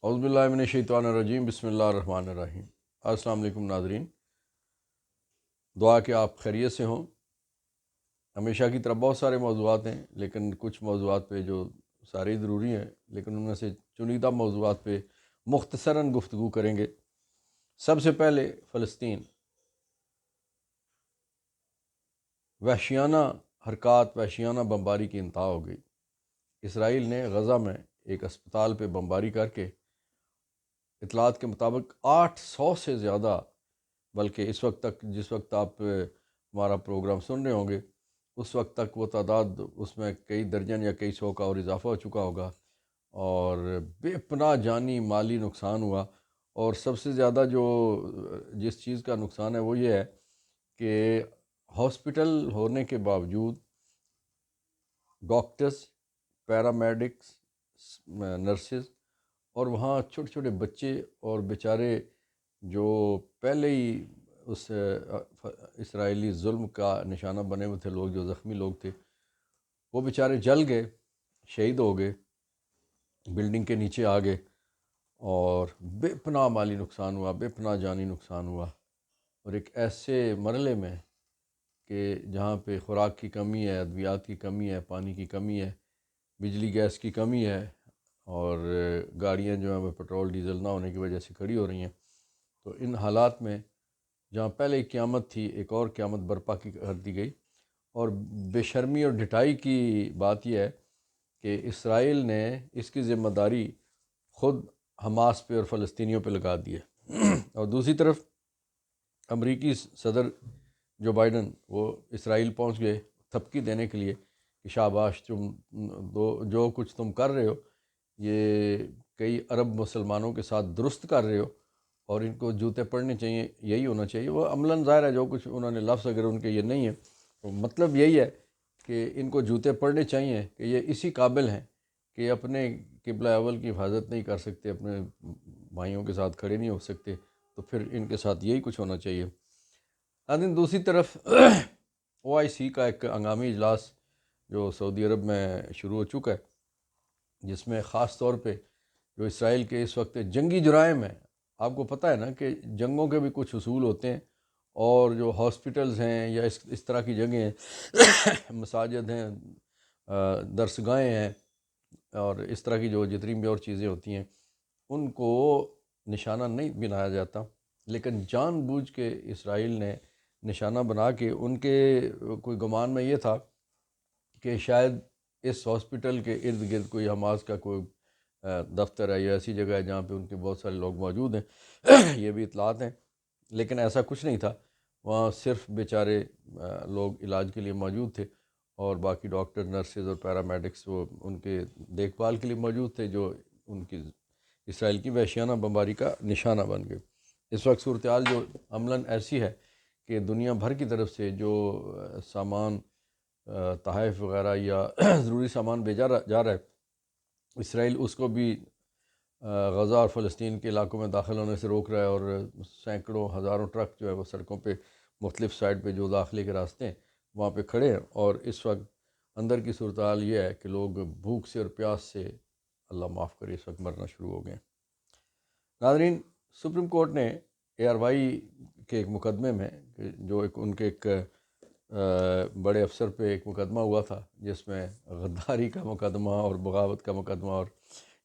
اعوذ باللہ من الشیطان الرجیم، بسم اللہ الرحمن الرحیم۔ السلام علیکم ناظرین، دعا کہ آپ خیریت سے ہوں۔ ہمیشہ کی طرح بہت سارے موضوعات ہیں، لیکن کچھ موضوعات پہ جو سارے ضروری ہیں، لیکن ان میں سے چنیدہ موضوعات پہ مختصراً گفتگو کریں گے۔ سب سے پہلے فلسطین، وحشیانہ حرکات، وحشیانہ بمباری کی انتہا ہو گئی۔ اسرائیل نے غزہ میں ایک اسپتال پہ بمباری کر کے اطلاعات کے مطابق 800 سے زیادہ، بلکہ اس وقت تک جس وقت آپ ہمارا پروگرام سن رہے ہوں گے اس وقت تک وہ تعداد اس میں کئی درجن یا کئی سو کا اور اضافہ ہو چکا ہوگا، اور بے پناہ جانی مالی نقصان ہوا۔ اور سب سے زیادہ جس چیز کا نقصان ہے وہ یہ ہے کہ ہاسپٹل ہونے کے باوجود ڈاکٹرز، پیرامیڈکس، نرسز اور وہاں چھوٹے چھوٹے بچے اور بیچارے جو پہلے ہی اس اسرائیلی ظلم کا نشانہ بنے ہوئے تھے، لوگ جو زخمی لوگ تھے وہ بیچارے جل گئے، شہید ہو گئے، بلڈنگ کے نیچے آ گئے، اور بے پناہ مالی نقصان ہوا، بے پناہ جانی نقصان ہوا۔ اور ایک ایسے مرحلے میں کہ جہاں پہ خوراک کی کمی ہے، ادویات کی کمی ہے، پانی کی کمی ہے، بجلی گیس کی کمی ہے، اور گاڑیاں جو ہیں وہ پیٹرول ڈیزل نہ ہونے کی وجہ سے کھڑی ہو رہی ہیں۔ تو ان حالات میں جہاں پہلے ایک قیامت تھی، ایک اور قیامت برپا کر دی گئی۔ اور بے شرمی اور ڈھٹائی کی بات یہ ہے کہ اسرائیل نے اس کی ذمہ داری خود حماس پہ اور فلسطینیوں پہ لگا دی ہے۔ اور دوسری طرف امریکی صدر جو بائیڈن، وہ اسرائیل پہنچ گئے تھپکی دینے کے لیے کہ شاباش، تم جو کچھ تم کر رہے ہو یہ کئی عرب مسلمانوں کے ساتھ درست کر رہے ہو، اور ان کو جوتے پڑھنے چاہیے، یہی ہونا چاہیے۔ وہ عملاً ظاہر ہے جو کچھ انہوں نے لفظ اگر ان کے یہ نہیں ہے، تو مطلب یہی ہے کہ ان کو جوتے پڑھنے چاہیے کہ یہ اسی قابل ہیں کہ اپنے قبلہ اول کی حفاظت نہیں کر سکتے، اپنے بھائیوں کے ساتھ کھڑے نہیں ہو سکتے، تو پھر ان کے ساتھ یہی کچھ ہونا چاہیے۔ لیکن دوسری طرف OIC کا ایک ہنگامی اجلاس جو سعودی عرب میں شروع ہو چکا ہے، جس میں خاص طور پہ جو اسرائیل کے اس وقت جنگی جرائم ہیں، آپ کو پتہ ہے نا کہ جنگوں کے بھی کچھ اصول ہوتے ہیں، اور جو ہاسپٹلز ہیں یا اس طرح کی جگہیں ہیں، مساجد ہیں، درسگاہیں ہیں، اور اس طرح کی جو جتنی بھی اور چیزیں ہوتی ہیں ان کو نشانہ نہیں بنایا جاتا، لیکن جان بوجھ کے اسرائیل نے نشانہ بنا کے ان کے کوئی گمان میں یہ تھا کہ شاید اس ہاسپٹل کے ارد گرد کوئی حماس کا کوئی دفتر ہے یا ایسی جگہ ہے جہاں پہ ان کے بہت سارے لوگ موجود ہیں۔ یہ بھی اطلاعات ہیں، لیکن ایسا کچھ نہیں تھا۔ وہاں صرف بیچارے لوگ علاج کے لیے موجود تھے، اور باقی ڈاکٹر، نرسز اور پیرامیڈکس وہ ان کے دیکھ بھال کے لیے موجود تھے، جو ان کی اسرائیل کی وحشیانہ بمباری کا نشانہ بن گئے۔ اس وقت صورتحال جو عملاً ایسی ہے کہ دنیا بھر کی طرف سے جو سامان، تحائف وغیرہ یا ضروری سامان بھیجا جا رہا ہے، اسرائیل اس کو بھی غزہ اور فلسطین کے علاقوں میں داخل ہونے سے روک رہا ہے، اور سینکڑوں ہزاروں ٹرک جو ہے وہ سڑکوں پہ مختلف سائٹ پہ جو داخلے کے راستے ہیں وہاں پہ کھڑے ہیں۔ اور اس وقت اندر کی صورتحال یہ ہے کہ لوگ بھوک سے اور پیاس سے، اللہ معاف کرے، اس وقت مرنا شروع ہو گئے ہیں۔ ناظرین، سپریم کورٹ نے ARY کے ایک مقدمے میں، جو ان کے ایک بڑے افسر پہ ایک مقدمہ ہوا تھا جس میں غداری کا مقدمہ اور بغاوت کا مقدمہ اور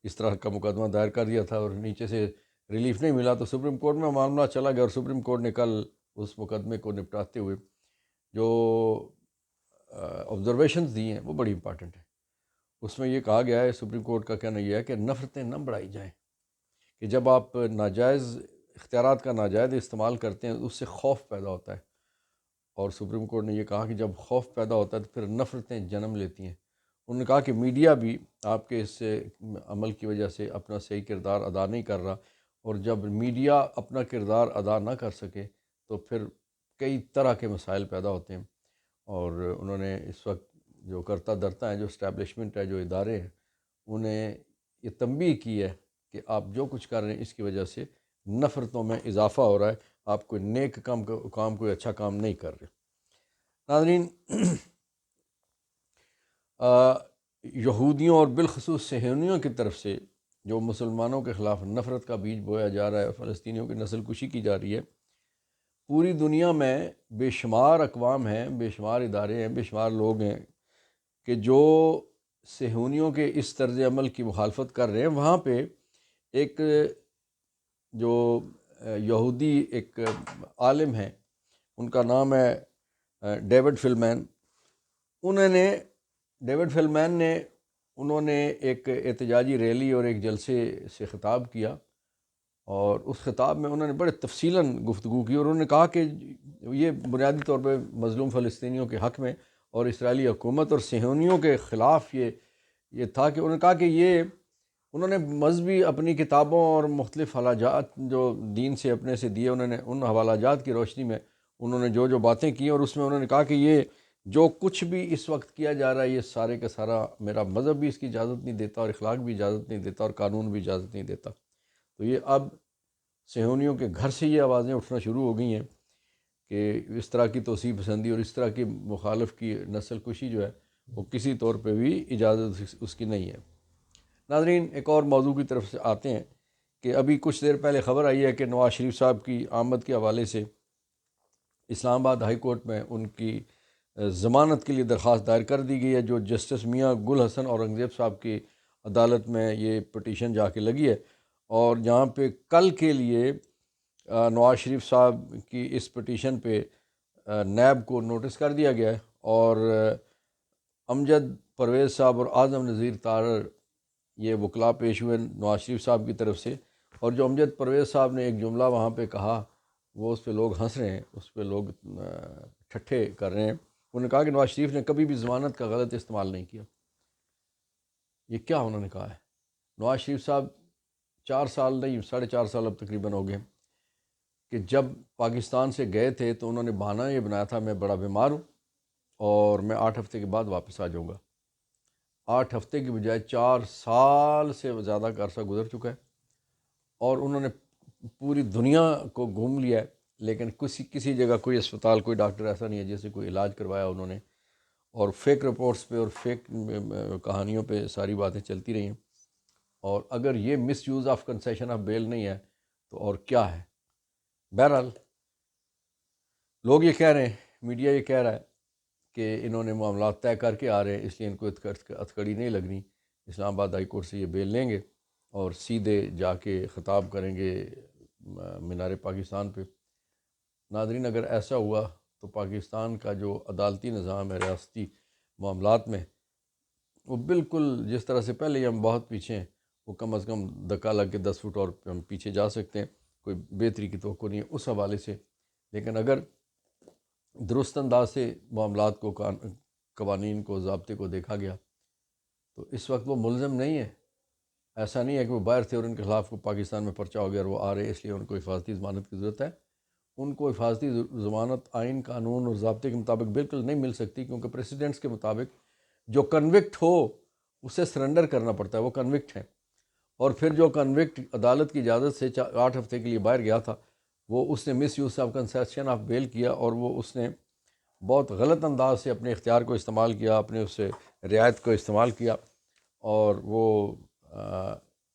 اس طرح کا مقدمہ دائر کر دیا تھا، اور نیچے سے ریلیف نہیں ملا، تو سپریم کورٹ میں معاملہ چلا گیا، اور سپریم کورٹ نے کل اس مقدمے کو نپٹاتے ہوئے جو آبزرویشنز دی ہیں وہ بڑی امپارٹنٹ ہیں۔ اس میں یہ کہا گیا ہے، سپریم کورٹ کا کہنا یہ ہے کہ نفرتیں نہ بڑھائی جائیں، کہ جب آپ ناجائز اختیارات کا ناجائز استعمال کرتے ہیں اس سے خوف پیدا ہوتا ہے، اور سپریم کورٹ نے یہ کہا کہ جب خوف پیدا ہوتا ہے تو پھر نفرتیں جنم لیتی ہیں۔ انہوں نے کہا کہ میڈیا بھی آپ کے اس عمل کی وجہ سے اپنا صحیح کردار ادا نہیں کر رہا، اور جب میڈیا اپنا کردار ادا نہ کر سکے تو پھر کئی طرح کے مسائل پیدا ہوتے ہیں۔ اور انہوں نے اس وقت جو کرتا درتا ہے، جو اسٹیبلشمنٹ ہے، جو ادارے ہیں، انہیں یہ تنبیہ کی ہے کہ آپ جو کچھ کر رہے ہیں اس کی وجہ سے نفرتوں میں اضافہ ہو رہا ہے، آپ کوئی نیک کام کوئی اچھا کام نہیں کر رہے۔ ناظرین، یہودیوں اور بالخصوص صہیونیوں کی طرف سے جو مسلمانوں کے خلاف نفرت کا بیج بویا جا رہا ہے، فلسطینیوں کی نسل کشی کی جا رہی ہے، پوری دنیا میں بے شمار اقوام ہیں، بے شمار ادارے ہیں، بے شمار لوگ ہیں کہ جو صہیونیوں کے اس طرز عمل کی مخالفت کر رہے ہیں۔ وہاں پہ ایک جو یہودی ایک عالم ہیں، ان کا نام ہے ڈیوڈ فلمین، انہوں نے ایک احتجاجی ریلی اور ایک جلسے سے خطاب کیا، اور اس خطاب میں انہوں نے بڑے تفصیلاً گفتگو کی، اور انہوں نے کہا کہ یہ بنیادی طور پہ مظلوم فلسطینیوں کے حق میں اور اسرائیلی حکومت اور صہیونیوں کے خلاف یہ تھا کہ انہوں نے کہا کہ انہوں نے مذہبی اپنی کتابوں اور مختلف حوالہ جات جو دین سے اپنے سے دیے، انہوں نے ان حوالہ جات کی روشنی میں انہوں نے جو باتیں کی، اور اس میں انہوں نے کہا کہ یہ جو کچھ بھی اس وقت کیا جا رہا ہے، یہ سارے کا سارا میرا مذہب بھی اس کی اجازت نہیں دیتا، اور اخلاق بھی اجازت نہیں دیتا، اور قانون بھی اجازت نہیں دیتا۔ تو یہ اب صہیونیوں کے گھر سے یہ آوازیں اٹھنا شروع ہو گئی ہیں کہ اس طرح کی توسیع پسندی اور اس طرح کی مخالف کی نسل کشی جو ہے وہ کسی طور پہ بھی اجازت اس کی نہیں ہے۔ ناظرین، ایک اور موضوع کی طرف سے آتے ہیں کہ ابھی کچھ دیر پہلے خبر آئی ہے کہ نواز شریف صاحب کی آمد کے حوالے سے اسلام آباد ہائی کورٹ میں ان کی ضمانت کے لیے درخواست دائر کر دی گئی ہے، جو جسٹس میاں گل حسن اورنگزیب صاحب کی عدالت میں یہ پٹیشن جا کے لگی ہے، اور جہاں پہ کل کے لیے نواز شریف صاحب کی اس پٹیشن پہ نیب کو نوٹس کر دیا گیا ہے، اور امجد پرویز صاحب اور اعظم نذیر تارڑ یہ وکلاء پیش ہوئے نواز شریف صاحب کی طرف سے، اور جو امجد پرویز صاحب نے ایک جملہ وہاں پہ کہا وہ اس پہ لوگ ہنس رہے ہیں، اس پہ لوگ ٹھٹھے کر رہے ہیں۔ انہوں نے کہا کہ نواز شریف نے کبھی بھی ضمانت کا غلط استعمال نہیں کیا۔ یہ کیا انہوں نے کہا ہے؟ نواز شریف صاحب 4 سال نہیں 4.5 سال اب تقریباً ہو گئے کہ جب پاکستان سے گئے تھے تو انہوں نے بہانہ یہ بنایا تھا میں بڑا بیمار ہوں اور میں 8 ہفتے کے بعد واپس آ جاؤں گا۔ 8 ہفتے کی بجائے 4 سال سے زیادہ کا عرصہ گزر چکا ہے، اور انہوں نے پوری دنیا کو گھوم لیا ہے، لیکن کسی جگہ کوئی اسپتال کوئی ڈاکٹر ایسا نہیں ہے جیسے کوئی علاج کروایا انہوں نے، اور فیک رپورٹس پہ اور فیک کہانیوں پہ ساری باتیں چلتی رہی ہیں۔ اور اگر یہ مس یوز آف کنسیشن آف بیل نہیں ہے تو اور کیا ہے؟ بہرحال لوگ یہ کہہ رہے ہیں، میڈیا یہ کہہ رہا ہے کہ انہوں نے معاملات طے کر کے آ رہے ہیں، اس لیے ان کو ہتھکڑی نہیں لگنی، اسلام آباد ہائی کورٹ سے یہ بیل لیں گے اور سیدھے جا کے خطاب کریں گے مینار پاکستان پہ۔ ناظرین، اگر ایسا ہوا تو پاکستان کا جو عدالتی نظام ہے ریاستی معاملات میں، وہ بالکل جس طرح سے پہلے ہی ہم بہت پیچھے ہیں، وہ کم از کم دھکا لگ کے 10 فٹ اور ہم پیچھے جا سکتے ہیں، کوئی بہتری کی توقع نہیں ہے اس حوالے سے۔ لیکن اگر درست انداز سے معاملات کو قوانین کو ضابطے کو دیکھا گیا تو اس وقت وہ ملزم نہیں ہے۔ ایسا نہیں ہے کہ وہ باہر تھے اور ان کے خلاف کو پاکستان میں پرچہ ہو گیا اور وہ آ رہے ہیں اس لیے ان کو حفاظتی ضمانت کی ضرورت ہے۔ ان کو حفاظتی ضمانت آئین قانون اور ضابطے کے مطابق بالکل نہیں مل سکتی، کیونکہ پریسیڈنٹس کے مطابق جو کنوکٹ ہو اسے سرنڈر کرنا پڑتا ہے، وہ کنوکٹ ہے، اور پھر جو کنوکٹ عدالت کی اجازت سے 8 ہفتے کے لیے باہر گیا تھا وہ اس نے مس یوز آف کنسیشن آف بیل کیا، اور وہ اس نے بہت غلط انداز سے اپنے اختیار کو استعمال کیا، اپنے اس سے رعایت کو استعمال کیا، اور وہ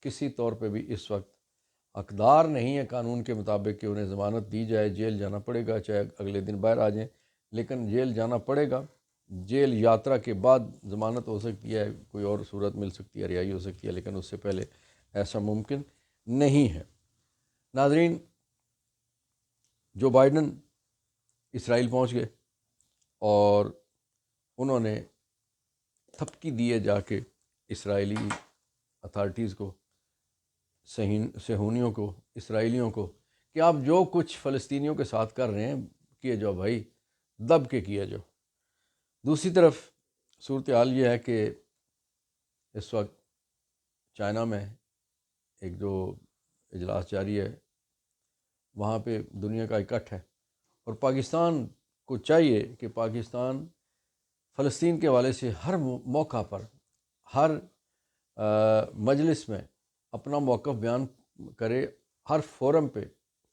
کسی طور پہ بھی اس وقت حقدار نہیں ہے قانون کے مطابق کہ انہیں ضمانت دی جائے۔ جیل جانا پڑے گا، چاہے اگلے دن باہر آ جائیں، لیکن جیل جانا پڑے گا۔ جیل یاترا کے بعد ضمانت ہو سکتی ہے، کوئی اور صورت مل سکتی ہے، رہائی ہو سکتی ہے، لیکن اس سے پہلے ایسا ممکن نہیں ہے۔ ناظرین، جو بائیڈن اسرائیل پہنچ گئے اور انہوں نے تھپکی دیے جا کے اسرائیلی اتھارٹیز کو، صہیونیوں کو، اسرائیلیوں کو، کہ آپ جو کچھ فلسطینیوں کے ساتھ کر رہے ہیں کیے جاؤ بھائی، دب کے کیا جاؤ۔ دوسری طرف صورتحال یہ ہے کہ اس وقت چائنا میں ایک جو اجلاس جاری ہے وہاں پہ دنیا کا اکٹھ ہے، اور پاکستان کو چاہیے کہ پاکستان فلسطین کے حوالے سے ہر موقع پر، ہر مجلس میں اپنا موقف بیان کرے، ہر فورم پہ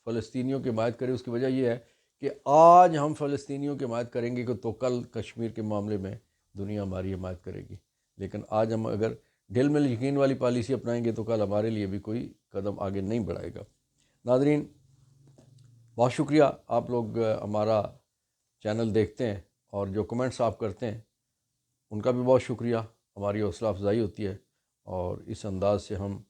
فلسطینیوں کی حمایت کرے۔ اس کی وجہ یہ ہے کہ آج ہم فلسطینیوں کی حمایت کریں گے تو کل کشمیر کے معاملے میں دنیا ہماری حمایت کرے گی، لیکن آج ہم اگر ڈھل مل یقین والی پالیسی اپنائیں گے تو کل ہمارے لیے بھی کوئی قدم آگے نہیں بڑھائے گا۔ ناظرین، بہت شکریہ، آپ لوگ ہمارا چینل دیکھتے ہیں اور جو کمنٹس آپ کرتے ہیں ان کا بھی بہت شکریہ، ہماری حوصلہ افزائی ہوتی ہے، اور اس انداز سے ہم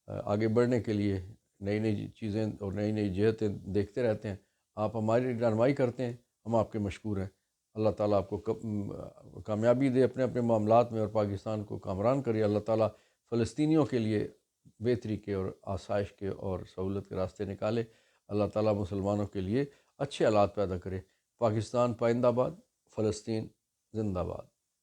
آگے بڑھنے کے لیے نئی نئی چیزیں اور نئی نئی جہتیں دیکھتے رہتے ہیں۔ آپ ہماری رہنمائی کرتے ہیں، ہم آپ کے مشکور ہیں۔ اللہ تعالیٰ آپ کو کامیابی دے اپنے اپنے معاملات میں، اور پاکستان کو کامران کرے۔ اللہ تعالیٰ فلسطینیوں کے لیے بہتری کے اور آسائش کے اور سہولت کے راستے نکالے۔ اللہ تعالیٰ مسلمانوں کے لیے اچھے حالات پیدا کرے۔ پاکستان پائندہ باد، فلسطین زندہ باد۔